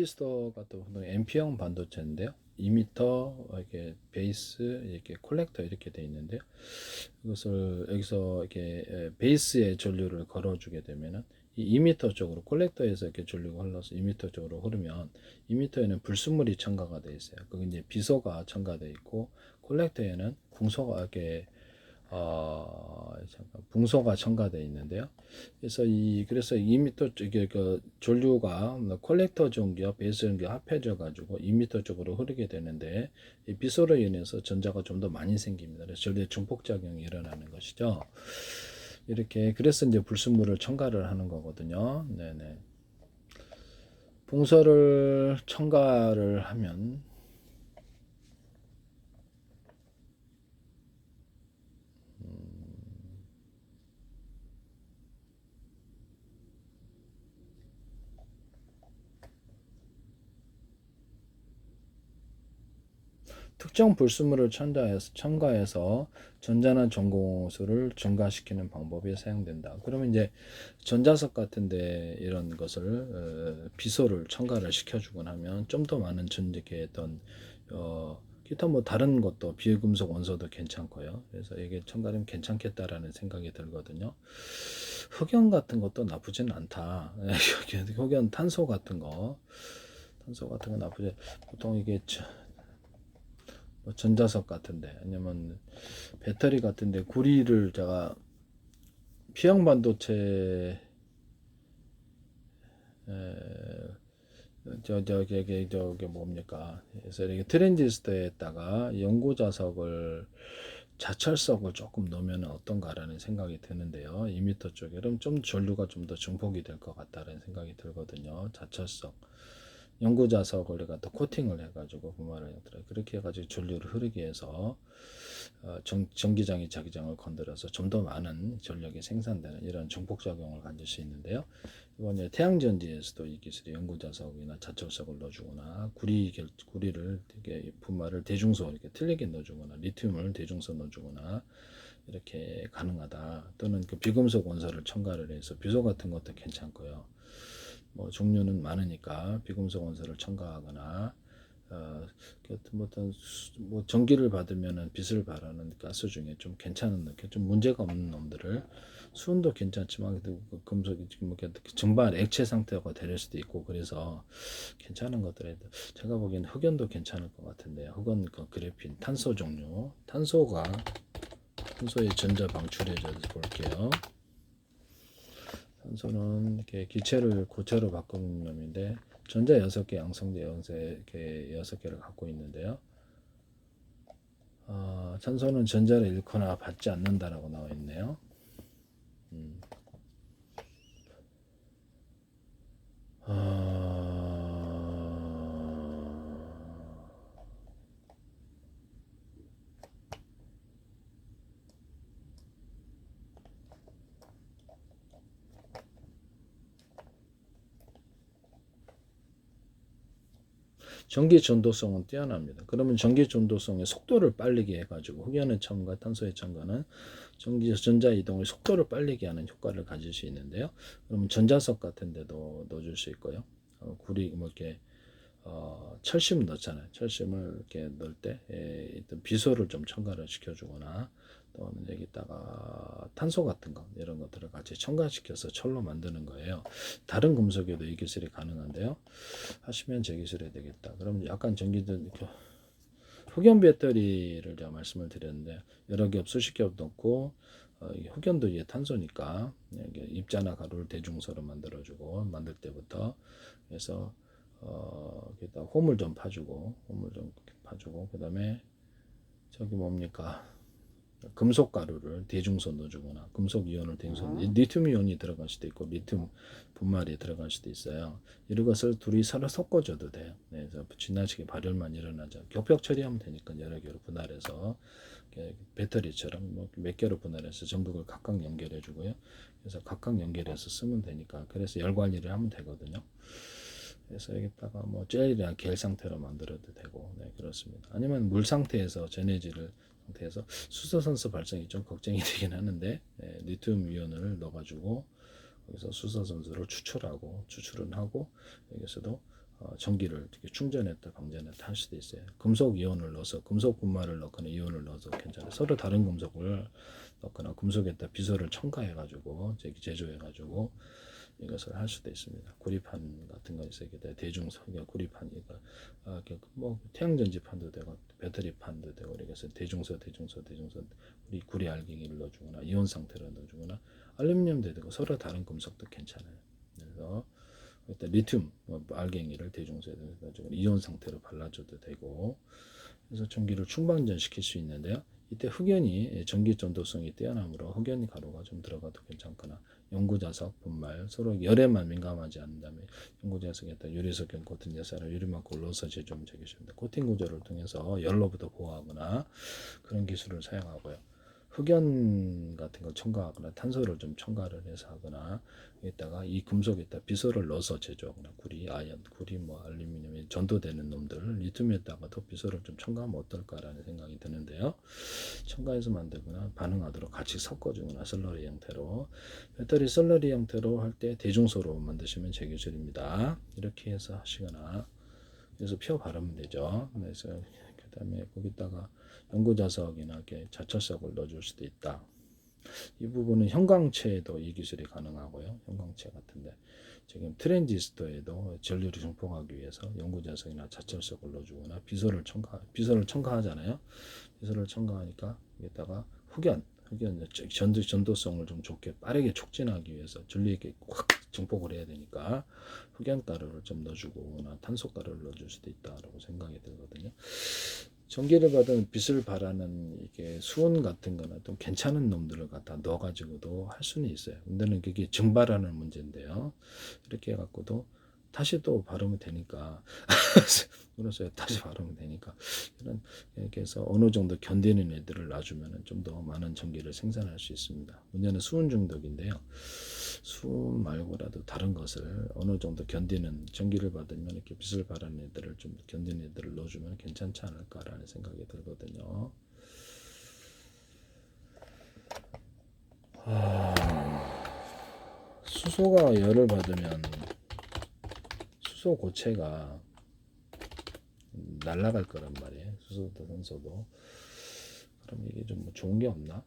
트랜지스터 같은 경우는 Np형 반도체인데요. 2m 이렇게 베이스 이렇게 콜렉터 이렇게 돼 있는데요. 이것을 여기서 이렇게 베이스에 전류를 걸어주게 되면은 이 2m 쪽으로 콜렉터에서 이렇게 전류가 흘러서 2m 쪽으로 흐르면 2m에는 불순물이 첨가가 되어 있어요. 그게 이제 비소가 첨가되어 있고 콜렉터에는 궁소가 이렇게 잠깐 붕소가 첨가되어 있는데요. 그래서 2m 쪽에 그 전류가 콜렉터 전기와 베이스 전기가 합해져 가지고 2m 쪽으로 흐르게 되는데 이 비소로 인해서 전자가 좀 더 많이 생깁니다. 그래서 전류의 중폭 작용이 일어나는 것이죠. 이렇게 그래서 이제 불순물을 첨가를 하는 거거든요. 네네. 붕소를 첨가를 하면 특정 불순물을 첨가해서 전자나 전고수를 증가시키는 방법이 사용된다. 그러면 이제 전자석 같은데 이런 것을 비소를 첨가를 시켜주곤 하면 좀 더 많은 전기의 어떤 기타 뭐 다른 것도 비금속 원소도 괜찮고요. 그래서 이게 첨가하면 괜찮겠다라는 생각이 들거든요. 흑연 같은 것도 나쁘진 않다. 흑연 탄소 같은 거 나쁘지. 보통 이게 뭐 전자석 같은데 아니면 배터리 같은데 구리를 제가 P형 반도체 저게 뭡니까? 그래서 이렇게 트랜지스터에다가 연고 자석을 자철석을 조금 넣으면 어떤가라는 생각이 드는데요. 2m 쪽에 그럼 좀 전류가 좀 더 증폭이 될 것 같다는 생각이 들거든요. 자철석 연고 자석을 갖다 코팅을 해가지고 분말을 그렇게 해가지고 전류를 흐르게 해서 전기장이 자기장을 건드려서 좀 더 많은 전력이 생산되는 이런 증폭작용을 가질 수 있는데요. 이번 태양전지에서도 이 기술이 연고자석이나 자철석을 넣어주거나 구리를 이렇게 분말을 대중소 이렇게 틀리게 넣어주거나 리튬을 대중소 넣어주거나 이렇게 가능하다. 또는 그 비금속 원소를 첨가를 해서 비소 같은 것도 괜찮고요. 뭐 종류는 많으니까 비금속 원소를 첨가하거나 뭐 전기를 받으면은 빛을 발하는 가스 중에 좀 괜찮은 놈, 좀 문제가 없는 놈들을 수은도 괜찮지만 그 금속이 지금 뭐 증발 액체 상태가 될 수도 있고 그래서 괜찮은 것들에 제가 보기에는 흑연도 괜찮을 것 같은데요. 흑연 그 그래핀 탄소 종류, 탄소의 전자 방출해줘 볼게요. 탄소는 이렇게 기체를 고체로 바꾸는 놈인데 전자 6개, 양성제 6개를 갖고 있는데요. 탄소는 전자를 잃거나 받지 않는다라고 나와 있네요. 전기 전도성은 뛰어납니다. 그러면 전기 전도성의 속도를 빠르게 해가지고 흑연의 첨가, 탄소의 첨가는 전자 이동의 속도를 빠르게 하는 효과를 가질 수 있는데요. 그러면 전자석 같은 데도 넣어줄 수 있고요. 구리 뭐 이렇게 철심 넣잖아요. 철심을 이렇게 넣을 때 일단 비소를 좀 첨가를 시켜주거나 또는 여기다가 탄소 같은 거 이런 것들을 같이 첨가시켜서 철로 만드는 거예요. 다른 금속에도 이 기술이 가능한데요. 하시면 제 기술이 되겠다. 그럼 약간 전기든 흑연 배터리를 제가 말씀을 드렸는데 여러 겹 수십 겹 넣고 흑연도 이게 탄소니까 입자나 가루를 대중소로 만들 때부터 그래서 여기다 홈을 좀 파주고 그 다음에 저기 뭡니까 금속 가루를 대중소 넣어주거나 금속 이온을 대중소 리튬 이온이 들어갈 수도 있고 리튬 분말이 들어갈 수도 있어요. 이런 것을 둘이 서로 섞어줘도 돼요. 네, 그래서 지나치게 발열만 일어나죠. 격벽 처리하면 되니까 여러 개로 분할해서 배터리처럼 몇 개로 분할해서 전극을 각각 연결해 주고요. 그래서 각각 연결해서 쓰면 되니까 그래서 열 관리를 하면 되거든요. 그래서 여기다가 뭐 젤이나 겔 상태로 만들어도 되고 네 그렇습니다. 아니면 물 상태에서 전해질 상태에서 수소선수 발생이 좀 걱정이 되긴 하는데 네, 리튬 이온을 넣어가지고 여기서 수소선수를 추출은 하고 여기서도 전기를 이렇게 충전했다 방전했다 할 수도 있어요. 금속 이온을 넣어서 금속 분말을 넣거나 이온을 넣어서 괜찮아요. 서로 다른 금속을 넣거나 금속에다 비소를 첨가해 가지고 제조해 가지고 이것을 할 수도 있습니다. 구리판 같은 거 있어요. 대중석 구리판 이거 뭐 태양전지판도 되고 배터리판도 되고 그래서 대중서 우리 구리 알갱이를 넣어주거나 이온 상태로 넣어주거나 알루미늄도 되고 서로 다른 금속도 괜찮아요. 그래서 일단 리튬 알갱이를 대중소에 넣어주거나 이온 상태로 발라줘도 되고 그래서 전기를 충방전시킬 수 있는데요. 이때 흑연이 전기 전도성이 뛰어나므로 흑연 가루가 좀 들어가도 괜찮거나 연구자석, 분말 서로 열에만 민감하지 않는다면 연구자석에다 유리석연 코팅 예사를 유리막을 넣어서 제조하면 되겠습니다. 코팅 구조를 통해서 열로부터 보호하거나 그런 기술을 사용하고요. 흑연 같은 걸 첨가하거나 탄소를 좀 첨가를 해서 하거나 여기다가 이 금속에다 비소를 넣어서 제조하거나 구리, 아연, 구리, 뭐 알루미늄이 전도되는 놈들 리튬에다가도 비소를 좀 첨가하면 어떨까라는 생각이 드는데요. 첨가해서 만들거나 반응하도록 같이 섞어주거나 슬러리 형태로 배터리 슬러리 형태로 할 때 대중소로 만드시면 제 기술입니다. 이렇게 해서 하시거나 그래서 펴 바르면 되죠. 그래서 그 다음에 거기다가 연구자석이나 이렇게 자철석을 넣어줄 수도 있다. 이 부분은 형광체에도 이 기술이 가능하고요. 형광체 같은데 지금 트랜지스터에도 전류를 증폭하기 위해서 연구자석이나 자철석을 넣어주거나 비소를 첨가하잖아요. 비소를 첨가하니까 여기다가 흑연 전도성을 좀 좋게 빠르게 촉진하기 위해서 전류에 확 증폭을 해야 되니까 흑연 가루를 좀 넣어주거나 탄소 가루를 넣어줄 수도 있다라고 생각이 들거든요. 전기를 받은 빛을 발하는 이게 수온 같은 거나 좀 괜찮은 놈들을 갖다 넣어가지고도 할 수는 있어요. 문제는 그게 증발하는 문제인데요. 이렇게 해갖고도 다시 또 바르면 되니까 그래서 다시 바르면 되니까 이렇게 해서 어느 정도 견디는 애들을 놔주면 좀 더 많은 전기를 생산할 수 있습니다. 문제는 수온 중독인데요. 수온 말고라도 다른 것을 어느 정도 견디는 전기를 받으면 이렇게 빛을 발하는 애들을 좀 견디는 애들을 넣어주면 괜찮지 않을까라는 생각이 들거든요. 수소가 열을 받으면 수소 고체가 날아갈 거란 말이에요. 수소도 산소도. 그럼 이게 좀 뭐 좋은 게 없나?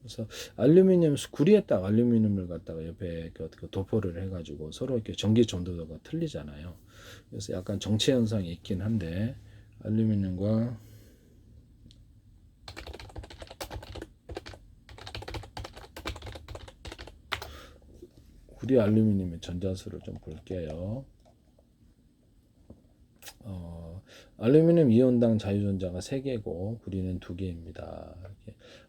그래서 구리에다가 알루미늄을 갖다가 옆에 그 도포를 해가지고 서로 이렇게 전기 전도도가 틀리잖아요. 그래서 약간 정체 현상이 있긴 한데 알루미늄과 구리 알루미늄의 전자수를 좀 볼게요. 알루미늄 이온당 자유전자가 3개고 구리는 2개입니다.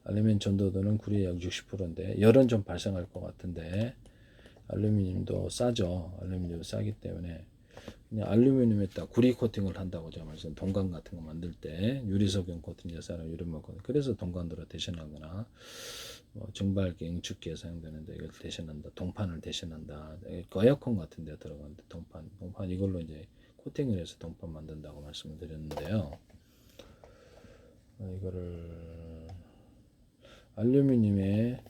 알루미늄 전도도는 구리의 약 60%인데 열은 좀 발생할 것 같은데 알루미늄도 싸죠. 알루미늄도 싸기 때문에 그냥 알루미늄에다 구리 코팅을 한다고 제가 말씀 동관 같은 거 만들 때 유리석연 코팅 예사랑 유리막 코팅 그래서 동관으로 대신하거나 뭐 증발기 응축기에 사용되는데 이걸 대신한다. 동판을 대신한다. 에어컨 같은 데 들어가는데 동판 이걸로 이제 코팅을 해서 동판 만든다고 말씀을 드렸는데요. 이거를 알루미늄에